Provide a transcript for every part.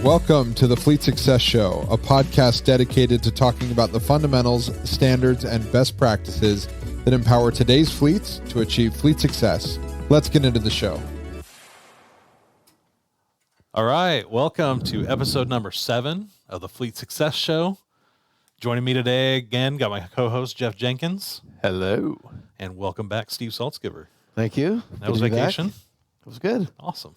Welcome to the Fleet Success Show, a podcast dedicated to talking about the fundamentals, standards, and best practices that empower today's fleets to achieve fleet success. Let's get into the show. All right, welcome to episode number 7 of the Fleet Success Show. Joining me today again, got my co-host Jeff Jenkins. Hello. And welcome back, Steve Saltzgiver. Thank you. That was vacation. It was good. Awesome.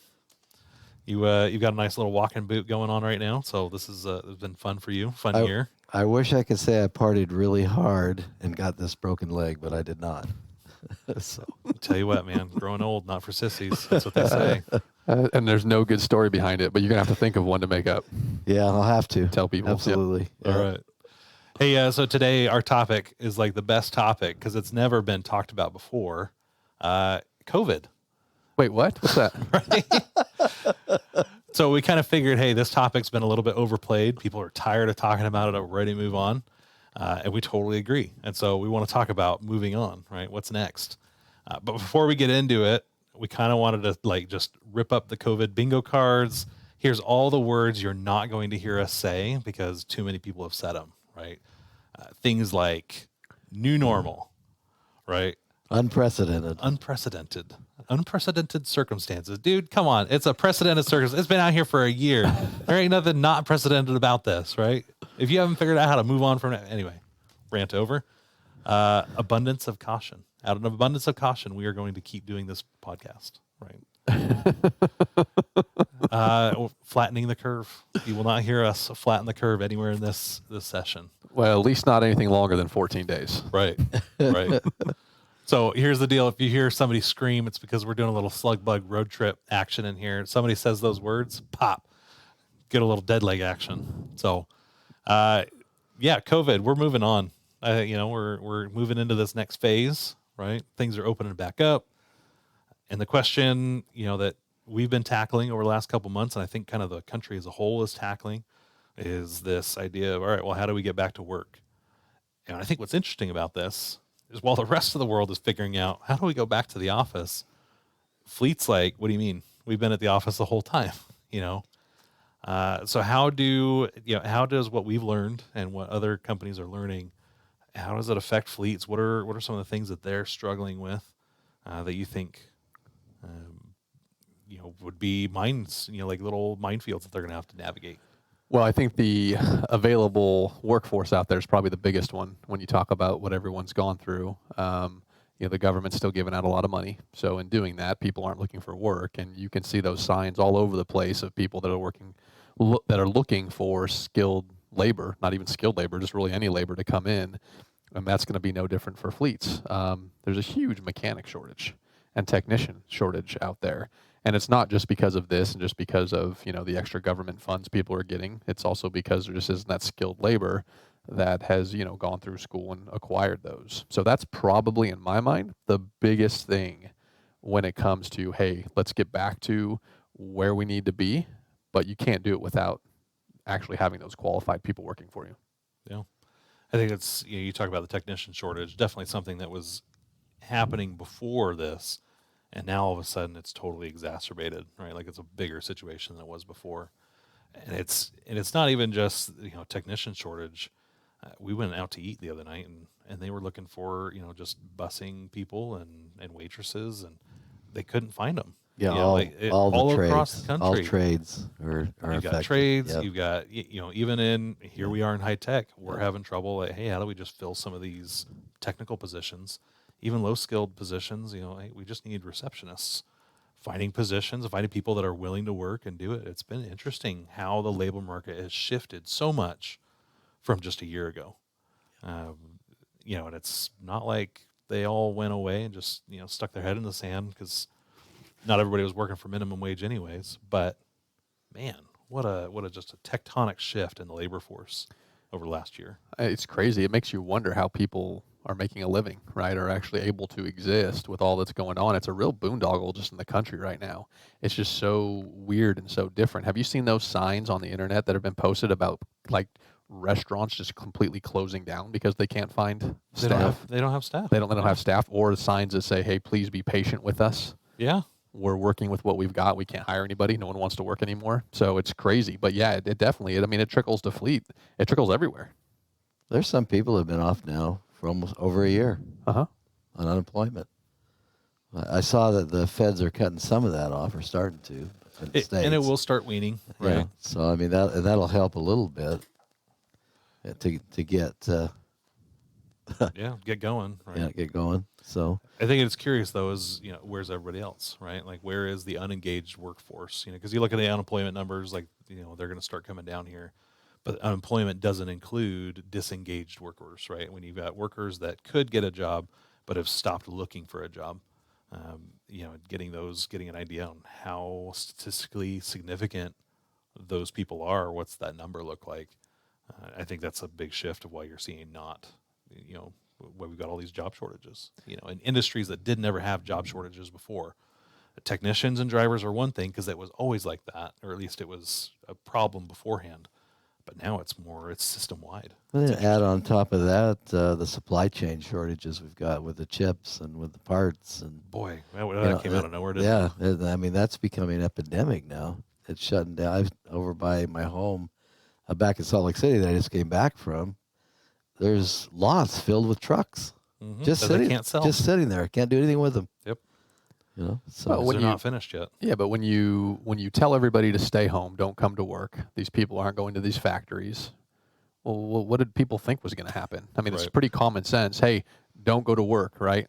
You got a nice little walking boot going on right now, so this is it's been fun for you, fun year. I wish I could say I partied really hard and got this broken leg, but I did not. So I'll tell you what, man, growing old, not for sissies. That's what they say. And there's no good story behind it, but you're going to have to think of one to make up. Yeah, I'll have to. Tell people. Absolutely. Yep. All right. Hey, so today our topic is like the best topic because it's never been talked about before. COVID. Wait, what? What's that? Right? So we kind of figured, hey, this topic's been a little bit overplayed. People are tired of talking about it, are ready to move on. And we totally agree. And so we want to talk about moving on, right? What's next? But before we get into it, we kind of wanted to just rip up the COVID bingo cards. Here's all the words you're not going to hear us say because too many people have said them, right? Things like new normal, right? Unprecedented circumstances. Dude, come on. It's a precedented circumstance. It's been out here for a year. There ain't nothing not precedented about this, right? If you haven't figured out how to move on from it, anyway, rant over. Abundance of caution. Out of an abundance of caution, we are going to keep doing this podcast, right? Flattening the curve. You will not hear us flatten the curve anywhere in this session. Well, at least not anything longer than 14 days. Right. So here's the deal. If you hear somebody scream, it's because we're doing a little slug bug road trip action in here. Somebody says those words, pop, get a little dead leg action. So, COVID, we're moving on. We're moving into this next phase, right? Things are opening back up. And the question, that we've been tackling over the last couple months, and I think kind of the country as a whole is tackling, is this idea of, all right, well, how do we get back to work? And I think what's interesting about this is while the rest of the world is figuring out how do we go back to the office, fleet's like, what do you mean? We've been at the office the whole time, So how does what we've learned and what other companies are learning, how does it affect fleets? What are some of the things that they're struggling with that you think, would be mines, like little minefields that they're going to have to navigate? Well, I think the available workforce out there is probably the biggest one when you talk about what everyone's gone through. The government's still giving out a lot of money. So in doing that, people aren't looking for work. And you can see those signs all over the place of people that are looking for skilled labor, not even skilled labor, just really any labor to come in. And that's going to be no different for fleets. There's a huge mechanic shortage and technician shortage out there. And it's not just because of this and just because of, the extra government funds people are getting. It's also because there just isn't that skilled labor that has, gone through school and acquired those. So that's probably, in my mind, the biggest thing when it comes to, hey, let's get back to where we need to be. But you can't do it without actually having those qualified people working for you. Yeah. I think it's, you talk about the technician shortage, definitely something that was happening before this. And now all of a sudden it's totally exacerbated, right? Like it's a bigger situation than it was before. And it's not even just, technician shortage. We went out to eat the other night and they were looking for, just busing people and waitresses and they couldn't find them. Yeah, all across the country. All trades are You've affected. got trades, Yep. you've got, even in, here we are in high tech, we're having trouble. Like, hey, how do we just fill some of these technical positions? Even low-skilled positions, hey, we just need receptionists. Finding positions, finding people that are willing to work and do it. It's been interesting how the labor market has shifted so much from just a year ago. And it's not like they all went away and just, stuck their head in the sand because not everybody was working for minimum wage anyways. But, man, what a just a tectonic shift in the labor force over the last year. It's crazy. It makes you wonder how people are making a living, right, are actually able to exist with all that's going on. It's a real boondoggle just in the country right now. It's just so weird and so different. Have you seen those signs on the internet that have been posted about, like, restaurants just completely closing down because they can't find staff? They don't have staff. They don't have staff, or signs that say, hey, please be patient with us. Yeah. we're working with what we've got. We can't hire anybody. No one wants to work anymore. So it's crazy. But yeah, it definitely, I mean, it trickles to fleet. It trickles everywhere. There's some people who have been off now for almost over a year Uh-huh. on unemployment. I saw that the feds are cutting some of that off, or starting to, in the States. And it will start weaning, right? Yeah. So I mean that'll help a little bit to get Yeah, get going, right? get going. So I think it's curious though, is where's everybody else, right? Like where is the unengaged workforce? Because you look at the unemployment numbers, like they're going to start coming down here, but unemployment doesn't include disengaged workers, right? When you've got workers that could get a job but have stopped looking for a job, getting an idea on how statistically significant those people are, what's that number look like? I think that's a big shift of why you're seeing why we've got all these job shortages, in industries that did never have job shortages before. Technicians and drivers are one thing because it was always like that, or at least it was a problem beforehand. But now it's system-wide. and then add on top of that the supply chain shortages we've got with the chips and with the parts, and Boy, that came out of nowhere, didn't yeah, it? I mean that's becoming an epidemic now. It's shutting down. Over by my home, back in Salt Lake City that I just came back from. There's lots filled with trucks, just That they sitting, can't sell. just sitting there. Can't do anything with them. Yep. So Well, Because they're not finished yet. Yeah, but when you tell everybody to stay home, don't come to work, these people aren't going to these factories. Well, what did people think was going to happen? I mean, it's Right. pretty common sense. Hey, don't go to work, right?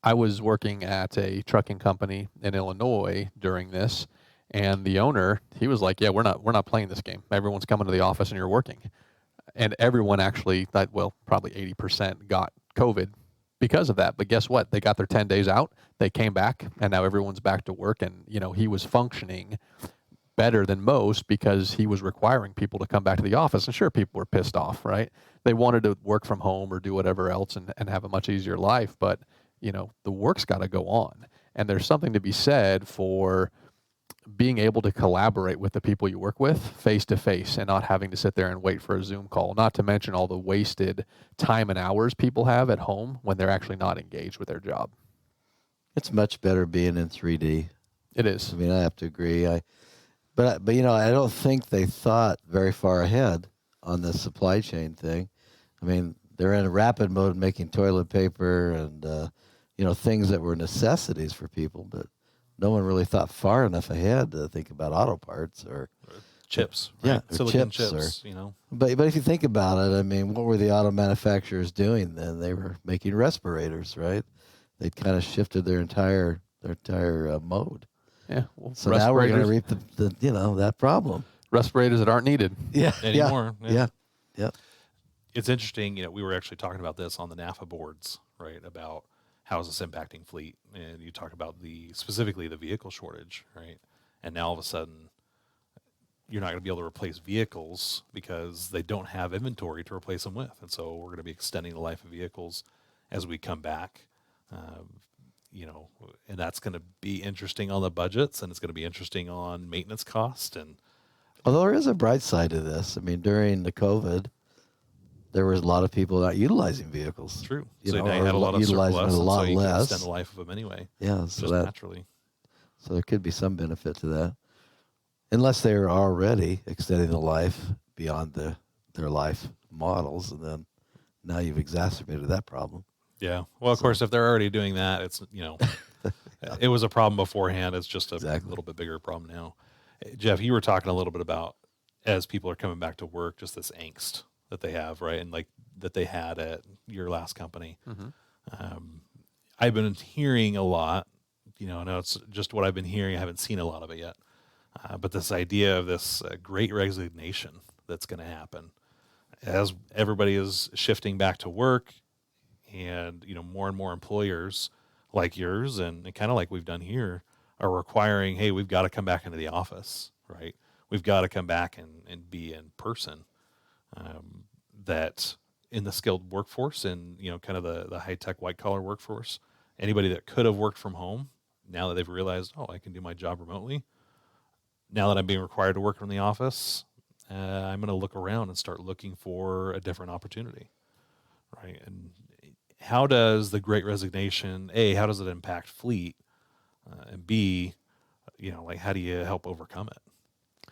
I was working at a trucking company in Illinois during this, and the owner, he was like, "Yeah, we're not playing this game. Everyone's coming to the office and you're working." And everyone actually, probably 80% got COVID because of that. But guess what? They got their 10 days out. They came back, and now everyone's back to work. And he was functioning better than most because he was requiring people to come back to the office. And sure, people were pissed off, right? They wanted to work from home or do whatever else and have a much easier life. But, the work's got to go on. And there's something to be said for being able to collaborate with the people you work with face to face and not having to sit there and wait for a Zoom call, not to mention all the wasted time and hours people have at home when they're actually not engaged with their job. it's much better being in 3D. It is. I mean, I have to agree. But I don't think they thought very far ahead on the supply chain thing. I mean, they're in a rapid mode making toilet paper and things that were necessities for people, but no one really thought far enough ahead to think about auto parts or Chips, yeah, right? or Silicon chips, chips. But if you think about it, I mean, what were the auto manufacturers doing then? They were making respirators, right? They'd kind of shifted their entire mode. Yeah. Well, So now we're going to reap that problem. respirators that aren't needed. Yeah, Anymore. Yeah. It's interesting. We were actually talking about this on the NAFA boards, right? About how is this impacting fleet, and you talk about specifically the vehicle shortage, right? And now all of a sudden, you're not going to be able to replace vehicles because they don't have inventory to replace them with, and so we're going to be extending the life of vehicles as we come back. And that's going to be interesting on the budgets, and it's going to be interesting on maintenance cost. And Although there is a bright side to this. I mean, during the COVID, there was a lot of people not utilizing vehicles. it's true. You So know, now you or had a lot of utilizing surplus, it a and lot so you can less. extend the life of them anyway, Yeah, just so naturally. there could be some benefit to that, unless they were already extending the life beyond their life models, and then now you've exacerbated that problem. Yeah. Well, of course, if they're already doing that, it's it was a problem beforehand. It's just a Exactly. little bit bigger problem now. Jeff, you were talking a little bit about as people are coming back to work, just this angst that they have, right? And like that they had at your last company. I've been hearing a lot, no, it's just what I've been hearing. I haven't seen a lot of it yet. But this idea of this great resignation that's going to happen as everybody is shifting back to work, and more and more employers like yours and kind of like we've done here are requiring, hey, we've got to come back into the office, right? We've got to come back and be in person. That in the skilled workforce and kind of the high tech white collar workforce, anybody that could have worked from home, now that they've realized, oh, I can do my job remotely. Now that I'm being required to work from the office, I'm going to look around and start looking for a different opportunity, right? And how does the Great Resignation, how does it impact fleet? And B, like how do you help overcome it?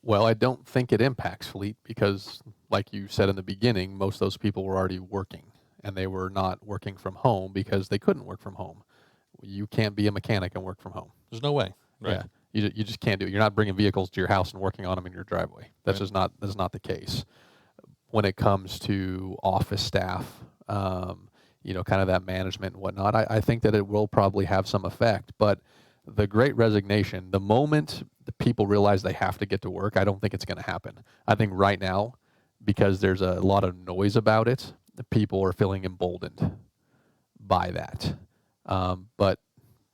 Well, I don't think it impacts fleet because, like you said in the beginning, most of those people were already working, and they were not working from home because they couldn't work from home. You can't be a mechanic and work from home. There's no way. Right. Yeah, you just can't do it. You're not bringing vehicles to your house and working on them in your driveway. That's Right. just that's not the case. When it comes to office staff, kind of that management and whatnot, I think that it will probably have some effect. But the Great Resignation, the moment the people realize they have to get to work, I don't think it's going to happen. I think right now, because there's a lot of noise about it, the people are feeling emboldened by that. But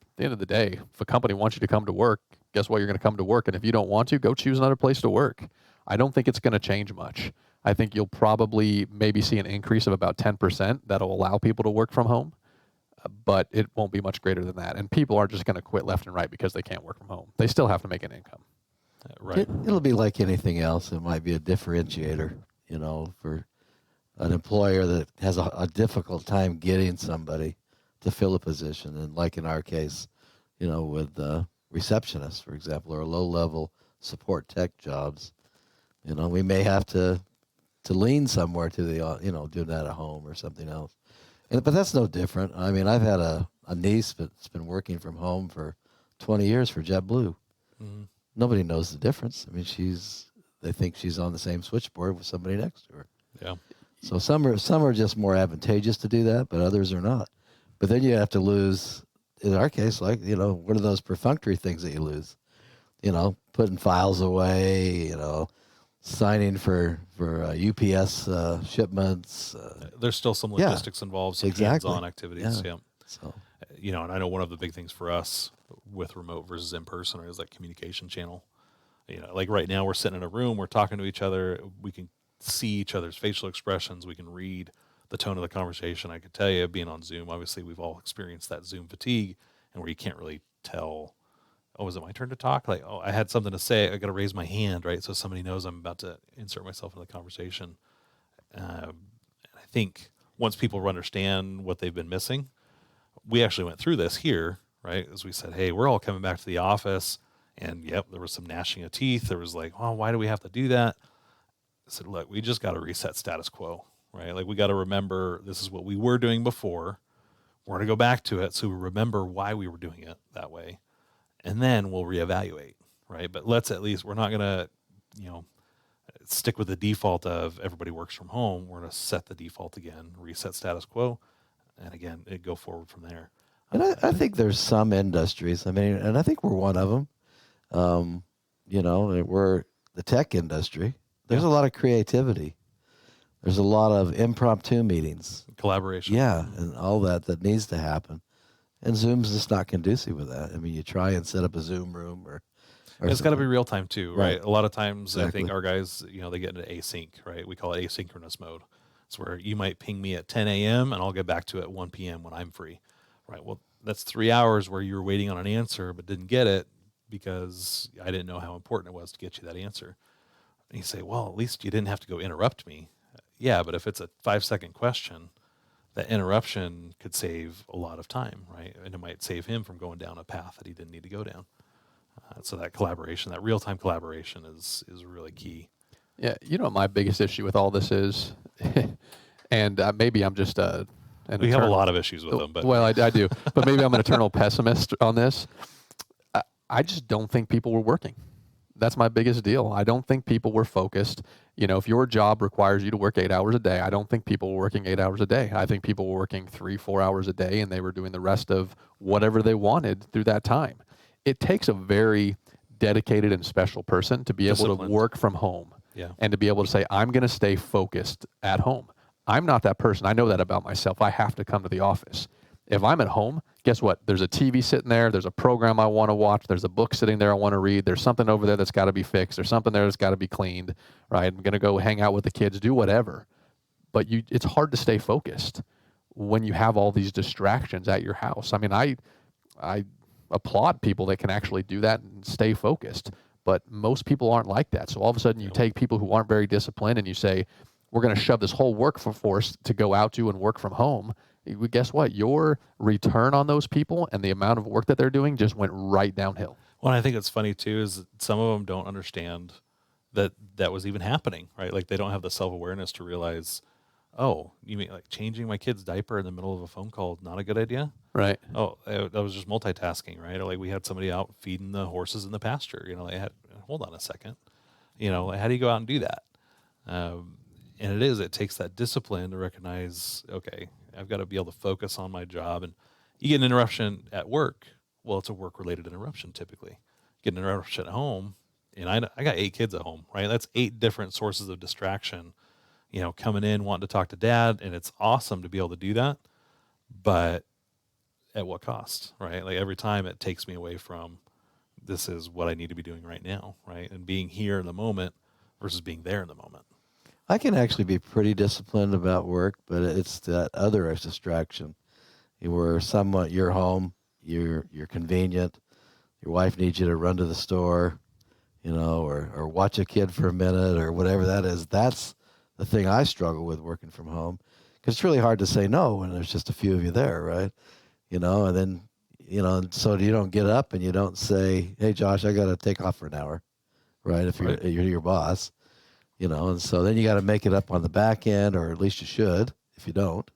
at the end of the day, if a company wants you to come to work, guess what? You're going to come to work. And if you don't want to, go choose another place to work. I don't think it's going to change much. I think you'll probably maybe see an increase of about 10% that'll allow people to work from home, but it won't be much greater than that. And people aren't just going to quit left and right because they can't work from home. They still have to make an income. Right. It'll be like anything else. It might be a differentiator, for an employer that has a difficult time getting somebody to fill a position. And like in our case, with receptionists, for example, or low-level support tech jobs, we may have to lean somewhere to the, do that at home or something else. But that's no different. I mean, I've had a niece that's been working from home for 20 years for JetBlue. Mm-hmm. Nobody knows the difference. I mean, they think she's on the same switchboard with somebody next to her. Yeah. So some are just more advantageous to do that, but others are not. But then you have to lose, in our case, what are those perfunctory things that you lose? Putting files away, signing for UPS shipments. There's still some logistics involved, some hands-on activities. Yeah. So, and I know one of the big things for us with remote versus in person is that communication channel. Like right now we're sitting in a room, we're talking to each other, we can see each other's facial expressions, we can read the tone of the conversation. I could tell you, being on Zoom, obviously we've all experienced that Zoom fatigue, and where you can't really tell, oh, is it my turn to talk? Like, oh, I had something to say, I got to raise my hand, right? So somebody knows I'm about to insert myself into the conversation. I think once people understand what they've been missing, we actually went through this here, right? As we said, hey, we're all coming back to the office, and yep, there was some gnashing of teeth. There was like, oh, why do we have to do that? I said, look, we just got to reset status quo, right? Like, we got to remember this is what we were doing before. We're going to go back to it so we remember why we were doing it that way. And then we'll reevaluate, right? But we're not going to, stick with the default of everybody works from home. We're going to set the default again, reset status quo, and again, go forward from there. And I think there's some industries, and I think we're one of them. We're the tech industry. There's a lot of creativity. There's a lot of impromptu meetings. Collaboration. Yeah, and all that needs to happen. And Zoom's just not conducive with that. I mean, you try and set up a Zoom room or it's got to be real time too, right? A lot of times Exactly. I think our guys, they get into async, right? We call it asynchronous mode. It's where you might ping me at 10 a.m. and I'll get back to it at 1 p.m. when I'm free, right? Well, that's 3 hours where you were waiting on an answer but didn't get it because I didn't know how important it was to get you that answer. And you say, well, at least you didn't have to go interrupt me. Yeah, but if it's a 5-second question, that interruption could save a lot of time, right? And it might save him from going down a path that he didn't need to go down. So that collaboration, that real-time collaboration is really key. Yeah, what my biggest issue with all this is, and maybe I'm just we have a lot of issues with them. But well, I do. But maybe I'm an eternal pessimist on this. I just don't think people were working. That's my biggest deal. I don't think people were focused. If your job requires you to work 8 hours a day, I don't think people were working 8 hours a day. I think people were working 3-4 hours a day, and they were doing the rest of whatever they wanted through that time. It takes a very dedicated and special person to be able to work from home and to be able to say, I'm going to stay focused at home. I'm not that person. I know that about myself. I have to come to the office. If I'm at home, guess what? There's a TV sitting there. There's a program I want to watch. There's a book sitting there I want to read. There's something over there that's got to be fixed. There's something there that's got to be cleaned, right? I'm going to go hang out with the kids, do whatever. But it's hard to stay focused when you have all these distractions at your house. I mean, I applaud people that can actually do that and stay focused. But most people aren't like that. So all of a sudden you take people who aren't very disciplined and you say, we're going to shove this whole workforce to go out to and work from home. guess what? Your return on those people and the amount of work that they're doing just went right downhill. Well, I think it's funny too is that some of them don't understand that that was even happening, right? Like they don't have the self-awareness to realize, oh, you mean like changing my kid's diaper in the middle of a phone call, not a good idea? Right. Oh, that was just multitasking, right? Or like we had somebody out feeding the horses in the pasture, hold on a second, how do you go out and do that? And it takes that discipline to recognize, okay, I've got to be able to focus on my job. And you get an interruption at work. Well, it's a work-related interruption typically. Get an interruption at home, and I got 8 kids at home, right? That's 8 different sources of distraction, coming in, wanting to talk to dad, and it's awesome to be able to do that. But at what cost, right? Like every time it takes me away from this is what I need to be doing right now, right? And being here in the moment versus being there in the moment. I can actually be pretty disciplined about work, but it's that other distraction where somewhat you're home, you're convenient, your wife needs you to run to the store, or watch a kid for a minute or whatever that is. That's the thing I struggle with working from home, because it's really hard to say no when there's just a few of you there, right? And then, so you don't get up and you don't say, hey, Josh, I got to take off for an hour, right? If you're your boss, and so then you got to make it up on the back end, or at least you should if you don't.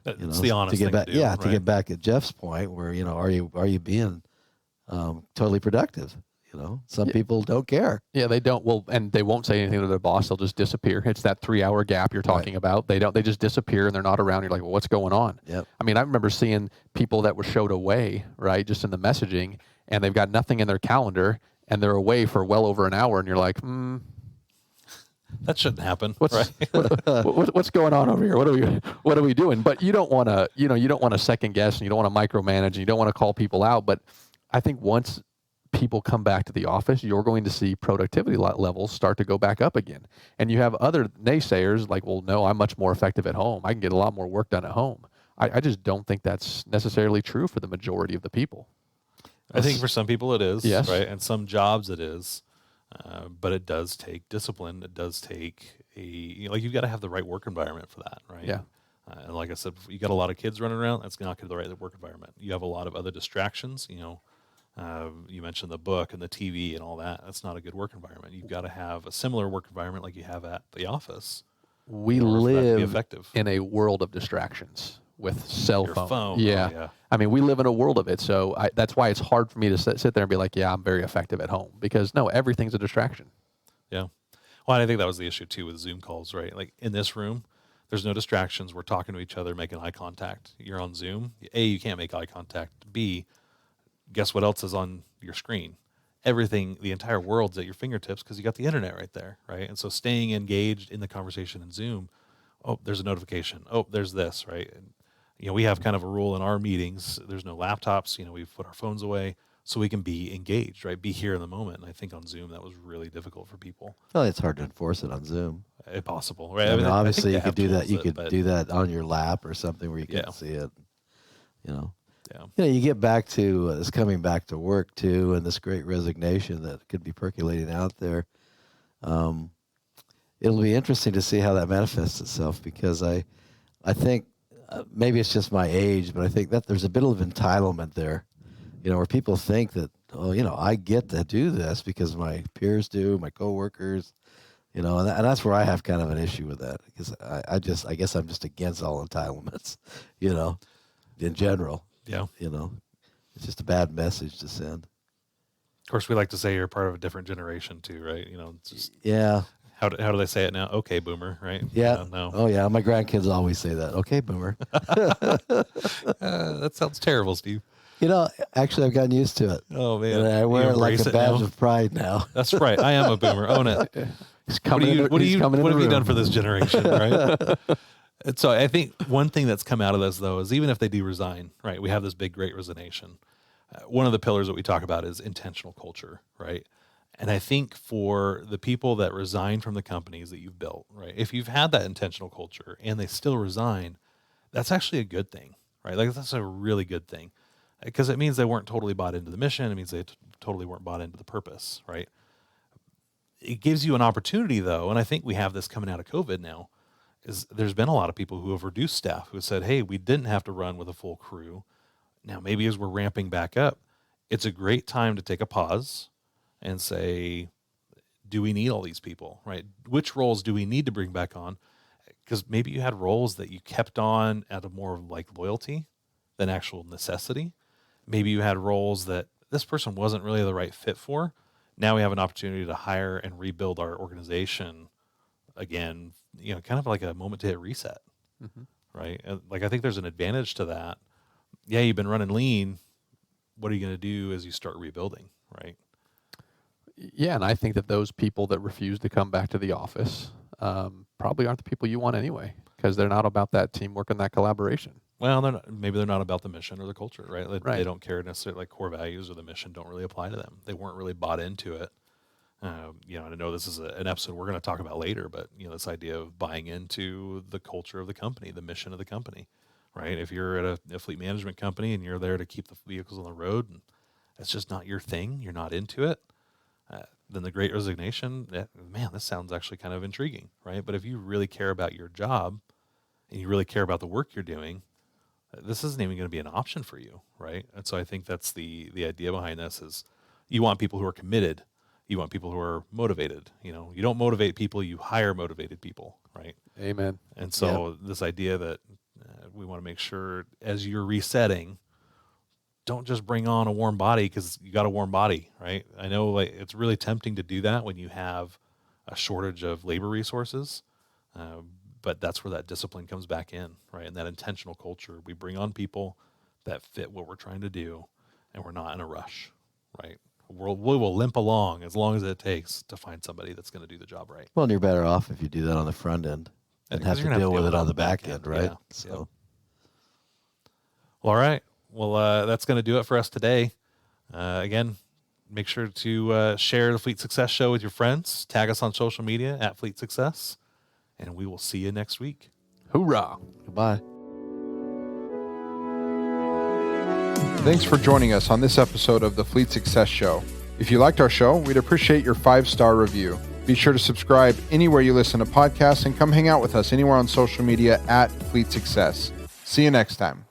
It's the honest thing back, to do, yeah, right? to get back at Jeff's point where, are you being totally productive? Some people don't care. Yeah, they don't. Well, and they won't say anything to their boss. They'll just disappear. It's that 3-hour gap you're talking about. They just disappear and they're not around. You're like, well, what's going on? Yep. I mean, I remember seeing people that were showed away, right, just in the messaging, and they've got nothing in their calendar, and they're away for well over an hour, and you're like, that shouldn't happen. What's going on over here? What are we doing? But you don't want to, you don't want to second guess, and you don't want to micromanage, and you don't want to call people out. But I think once people come back to the office, you're going to see productivity levels start to go back up again. And you have other naysayers like, well, no, I'm much more effective at home. I can get a lot more work done at home. I just don't think that's necessarily true for the majority of the people. I think for some people it is, yes, right? And some jobs it is. But it does take discipline. It does take you've got to have the right work environment for that, right? Yeah. And like I said, if you got a lot of kids running around, that's not going to be the right work environment. You have a lot of other distractions, you mentioned the book and the TV and all that. That's not a good work environment. You've got to have a similar work environment like you have at the office. We live in a world of distractions with cell Your phone. phone. Yeah. Oh, yeah. I mean, we live in a world of it. So that's why it's hard for me to sit there and be like, yeah, I'm very effective at home, because no, everything's a distraction. Yeah. Well, and I think that was the issue too with Zoom calls, right? Like in this room, there's no distractions. We're talking to each other, making eye contact. You're on Zoom. A, you can't make eye contact. B, guess what else is on your screen? Everything, the entire world's at your fingertips because you got the internet right there, right? And so staying engaged in the conversation in Zoom, oh, there's a notification. Oh, there's this, right? And, we have kind of a rule in our meetings. There's no laptops. We put our phones away so we can be engaged, right? Be here in the moment. And I think on Zoom that was really difficult for people. Well, it's hard to enforce it on Zoom. Impossible, right? I mean, obviously, you could do that. You tools, could do that on your lap or something where you can see it. Yeah. You get back to this coming back to work too, and this great resignation that could be percolating out there. It'll be interesting to see how that manifests itself, because I think maybe it's just my age, but I think that there's a bit of entitlement there, where people think that, I get to do this because my peers do, my coworkers, and that's where I have kind of an issue with that, because I guess I'm just against all entitlements, in general. Yeah. It's just a bad message to send. Of course, we like to say you're part of a different generation too, right? It's just, yeah. How do they say it now? Okay, boomer, right? Yeah. No. Oh, yeah. My grandkids always say that. Okay, boomer. That sounds terrible, Steve. Actually, I've gotten used to it. Oh, man. And I wear it like a badge of pride now. That's right. I am a boomer. Own it. What have you done for this generation, right? And so I think one thing that's come out of this, though, is even if they do resign, right, we have this big, great resignation. One of the pillars that we talk about is intentional culture, right? And I think for the people that resign from the companies that you've built, right, if you've had that intentional culture and they still resign, that's actually a good thing, right? Like that's a really good thing, because it means they weren't totally bought into the mission. It means they totally weren't bought into the purpose, right? It gives you an opportunity, though, and I think we have this coming out of COVID now, is there's been a lot of people who have reduced staff who have said, hey, we didn't have to run with a full crew. Now, maybe as we're ramping back up, it's a great time to take a pause and say, do we need all these people, right? Which roles do we need to bring back on? Because maybe you had roles that you kept on out of more like loyalty than actual necessity. Maybe you had roles that this person wasn't really the right fit for. Now we have an opportunity to hire and rebuild our organization again, kind of like a moment to hit reset, right? And like, I think there's an advantage to that. Yeah, you've been running lean. What are you going to do as you start rebuilding, right? Yeah, and I think that those people that refuse to come back to the office probably aren't the people you want anyway, because they're not about that teamwork and that collaboration. Well, maybe they're not about the mission or the culture, right? Right. They don't care necessarily, like core values or the mission don't really apply to them. They weren't really bought into it. I know this is an episode we're going to talk about later, but this idea of buying into the culture of the company, the mission of the company, right? If you're at a fleet management company and you're there to keep the vehicles on the road and it's just not your thing, you're not into it, then the Great Resignation, man, this sounds actually kind of intriguing, right? But if you really care about your job and you really care about the work you're doing, this isn't even going to be an option for you, right? And so I think that's the idea behind this is you want people who are committed. You want people who are motivated. You don't motivate people, you hire motivated people, right? Amen. And so this idea that we want to make sure as you're resetting, don't just bring on a warm body because you got a warm body, right? I know it's really tempting to do that when you have a shortage of labor resources, but that's where that discipline comes back in, right? And that intentional culture. We bring on people that fit what we're trying to do, and we're not in a rush, right? We will limp along as long as it takes to find somebody that's going to do the job right. Well, and you're better off if you do that on the front end and have to deal with it on the back end, right? Yeah. So, Yep. Well, all right. Well, that's going to do it for us today. Again, make sure to share the Fleet Success Show with your friends. Tag us on social media at Fleet Success, and we will see you next week. Hoorah. goodbye. Thanks for joining us on this episode of the Fleet Success Show. If you liked our show, we'd appreciate your 5-star review. Be sure to subscribe anywhere you listen to podcasts and come hang out with us anywhere on social media at Fleet Success. See you next time.